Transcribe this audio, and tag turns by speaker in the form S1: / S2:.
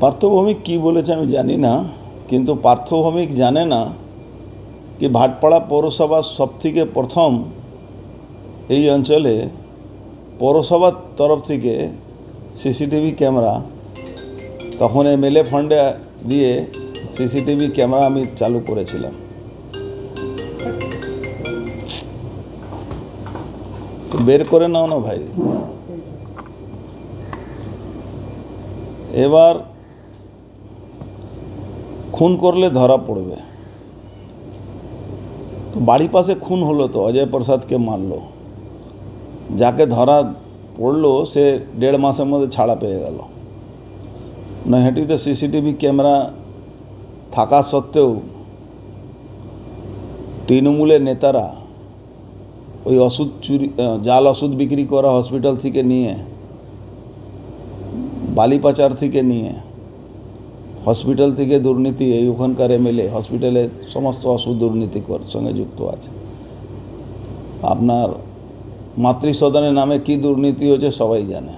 S1: পার্থভৌমিক কী বলেছে আমি জানি না, কিন্তু পার্থভৌমিক জানে না কি ভাটপাড়া পৌরসভা সবথেকে প্রথম এই অঞ্চলে পৌরসভার তরফ থেকে সিসিটিভি ক্যামেরা, তখন এমএলএ ফান্ডে দিয়ে সিসিটিভি ক্যামেরা আমি চালু করেছিলাম। তো বের করে নাও না ভাই। এবার খুন করলে ধরা পড়বে। তো বাড়ি পাশে খুন হলো, তো অজয় প্রসাদকে মারলো, যাকে ধরা পড়লো সে 1.5 মাসের মধ্যে ছাড়া পেয়ে গেল। নৈহাটিতে সিসিটিভি ক্যামেরা থাকা সত্ত্বেও তৃণমূলের নেতারা ওই ওষুধ চুরি, জাল ওষুধ বিক্রি করা হসপিটাল থেকে নিয়ে, বালি পাচার থেকে নিয়ে, হসপিটাল থেকে দুর্নীতি, এই ওখানকার এমএলএ হসপিটালে সমস্ত ওষুধ দুর্নীতির সঙ্গে যুক্ত আছে। আপনার মাতৃসদনের নামে কি দুর্নীতি হয়েছে সবাই জানে।